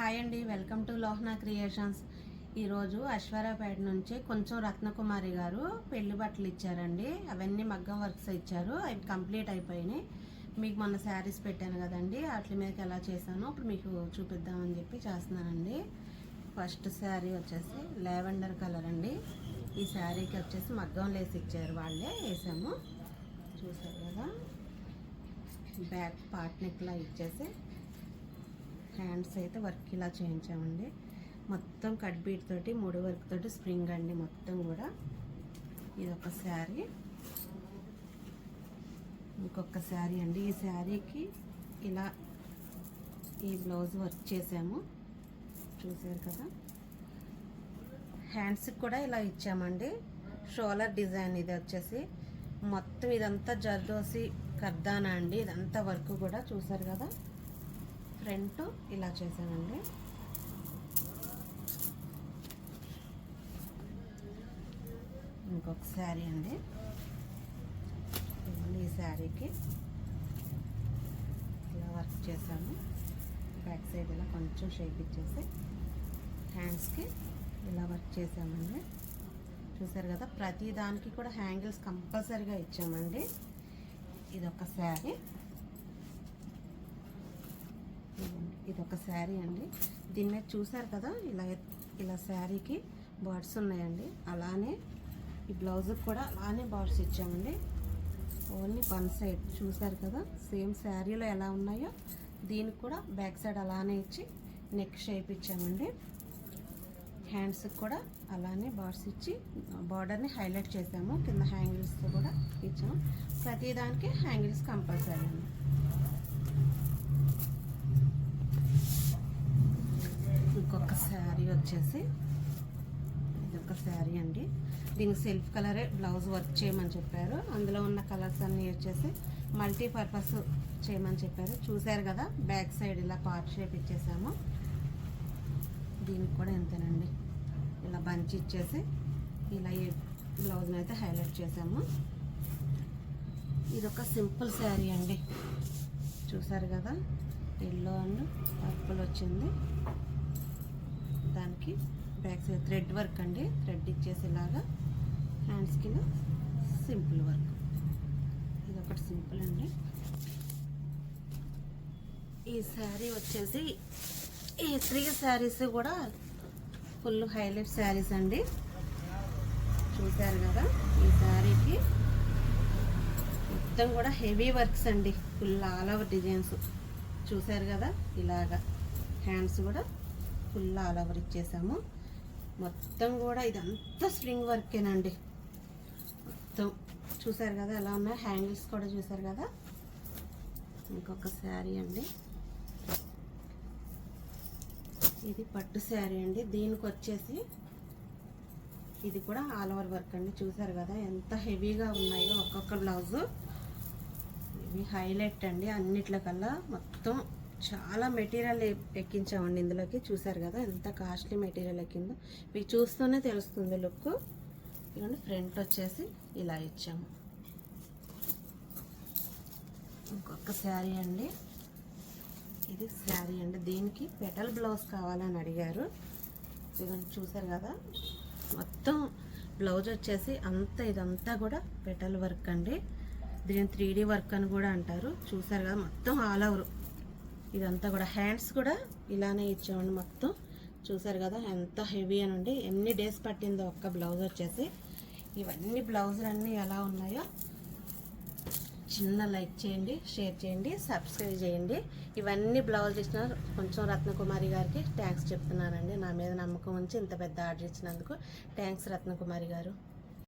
Hi అండి, welcome to లోహనా creations. ఈరోజు అశ్వారాపేట నుంచి కొంచెం రత్నకుమారి గారు పెళ్లి బట్టలు ఇచ్చారండి. అవన్నీ మగ్గం వర్క్స్ ఇచ్చారు, అవి కంప్లీట్ అయిపోయినాయి. మీకు మొన్న శారీస్ పెట్టాను కదండి, వాటి మీదకి ఎలా చేశానో ఇప్పుడు మీకు చూపిద్దామని చెప్పి చేస్తున్నానండి. ఫస్ట్ శారీ వచ్చేసి లావెండర్ కలర్ అండి. ఈ శారీకి వచ్చేసి మగ్గం లేసి ఇచ్చారు, వాళ్ళే వేసాము. చూసారు కదా, బ్యాక్ పార్ట్ నెక్లా ఇచ్చేసి హ్యాండ్స్ అయితే వర్క్ ఇలా చేయించామండి. మొత్తం కట్ బీట్ తోటి ముడి వర్క్ తోటి స్ప్రింగ్ అండి మొత్తం కూడా. ఇది ఒక శారీ. ఇంకొక శారీ అండి. ఈ శారీకి ఇలా ఈ బ్లౌజ్ వర్క్ చేసాము, చూసారు కదా. హ్యాండ్స్కి కూడా ఇలా ఇచ్చామండి. షోలర్ డిజైన్ ఇది వచ్చేసి మొత్తం ఇదంతా జర్దోసి కర్దానా అండి. ఇదంతా వర్క్ కూడా చూసారు కదా. ఫ్రంట్ ఇలా చేశానండి. ఇంకొక శారీ అండి. ఈ శారీకి ఇలా వర్క్ చేశాను. బ్యాక్ సైడ్ ఇలా కొంచెం షేప్ ఇచ్చేసి హ్యాండ్స్కి ఇలా వర్క్ చేసామండి. చూసారు కదా, ప్రతి దానికి కూడా హ్యాంగిల్స్ కంపల్సరీగా ఇచ్చామండి. ఇదొక శారీ. ఇదొక శారీ అండి. దీని మీద చూసారు కదా, ఇలా శారీకి బార్డ్స్ ఉన్నాయండి. అలానే ఈ బ్లౌజ్కి కూడా అలానే బార్డ్స్ ఇచ్చామండి. ఓన్లీ వన్ సైడ్ చూసారు కదా, సేమ్ శారీలో ఎలా ఉన్నాయో దీనికి కూడా బ్యాక్ సైడ్ అలానే ఇచ్చి నెక్ షేప్ ఇచ్చామండి. హ్యాండ్స్కి కూడా అలానే బార్డ్స్ ఇచ్చి బార్డర్ని హైలైట్ చేసాము. కింద హ్యాంగిల్స్తో కూడా ఇచ్చాము. ప్రతిదానికి హ్యాంగిల్స్ కంపల్సరీ అండి. ఇంకొక శారీ వచ్చేసి ఇదొక శారీ అండి. దీనికి సెల్ఫ్ కలరే బ్లౌజ్ వర్క్ చేయమని చెప్పారు. అందులో ఉన్న కలర్స్ అన్నీ వచ్చేసి మల్టీపర్పస్ చేయమని చెప్పారు. చూసారు కదా, బ్యాక్ సైడ్ ఇలా పార్ట్ షేప్ ఇచ్చేసాము. దీనికి కూడా ఎంతేనండి, ఇలా బంచ్ ఇచ్చేసి ఇలా ఈ బ్లౌజ్ని అయితే హైలైట్ చేసాము. ఇదొక సింపుల్ శారీ అండి. చూసారు కదా, ఎల్లో అండ్ పర్పుల్ వచ్చింది. దానికి బ్యాక్ సైడ్ థ్రెడ్ వర్క్ అండి. థ్రెడ్ ఇచ్చేసి ఇలాగా హ్యాండ్స్కి సింపుల్ వర్క్. ఇదొకటి సింపుల్ అండి. ఈ శారీ వచ్చేసి ఈ 3 శారీస్ కూడా ఫుల్ హైలైట్ శారీస్ అండి. చూసారు కదా, ఈ శారీకి మొత్తం కూడా హెవీ వర్క్స్ అండి. ఫుల్ ఆల్ ఓవర్ డిజైన్స్ చూసారు కదా. ఇలాగా హ్యాండ్స్ కూడా ఫుల్ ఆల్ ఓవర్ ఇచ్చేసాము. మొత్తం కూడా ఇదంతా స్ప్రింగ్ వర్కేనండి. మొత్తం చూసారు కదా ఎలా ఉన్నాయి. హ్యాంగిల్స్ కూడా చూసారు కదా. ఇంకొక శారీ అండి. ఇది పట్టు శారీ అండి. దీనికి వచ్చేసి ఇది కూడా ఆల్ ఓవర్ వర్క్ అండి. చూసారు కదా ఎంత హెవీగా ఉన్నాయో ఒక్కొక్క బ్లౌజు. ఇవి హైలైట్ అండి అన్నిట్లకల్లా. మొత్తం చాలా మెటీరియల్ ఎక్కించామండి ఇందులోకి. చూసారు కదా ఎంత కాస్ట్లీ మెటీరియల్ ఎక్కిందో. ఇవి చూస్తూనే తెలుస్తుంది లుక్. ఇవ్వండి, ఫ్రంట్ వచ్చేసి ఇలా ఇచ్చాము. ఇంకొక శారీ అండి. ఇది శారీ అండి. దీనికి పెటల్ బ్లౌజ్ కావాలని అడిగారు. ఇవన్నీ చూసారు కదా, మొత్తం బ్లౌజ్ వచ్చేసి ఇదంతా కూడా పెటల్ వర్క్ అండి. దీని 3D వర్క్ అని కూడా అంటారు. చూసారు కదా, మొత్తం ఆల్ ఓవర్ ఇదంతా కూడా. హ్యాండ్స్ కూడా ఇలానే ఇచ్చామండి మొత్తం. చూసారు కదా ఎంత హెవీ అనండి. ఎన్ని డేస్ పట్టిందో ఒక్క బ్లౌజ్ వచ్చేసి. ఇవన్నీ బ్లౌజులన్నీ ఎలా ఉన్నాయో చిన్న లైక్ చేయండి, షేర్ చేయండి, సబ్స్క్రైబ్ చేయండి. ఇవన్నీ బ్లౌజ్ ఇచ్చిన కొంచెం రత్నకుమారి గారికి థ్యాంక్స్ చెప్తున్నానండి. నా మీద నమ్మకం ఉంచి ఇంత పెద్ద ఆర్డర్ ఇచ్చినందుకు థ్యాంక్స్ రత్నకుమారి గారు.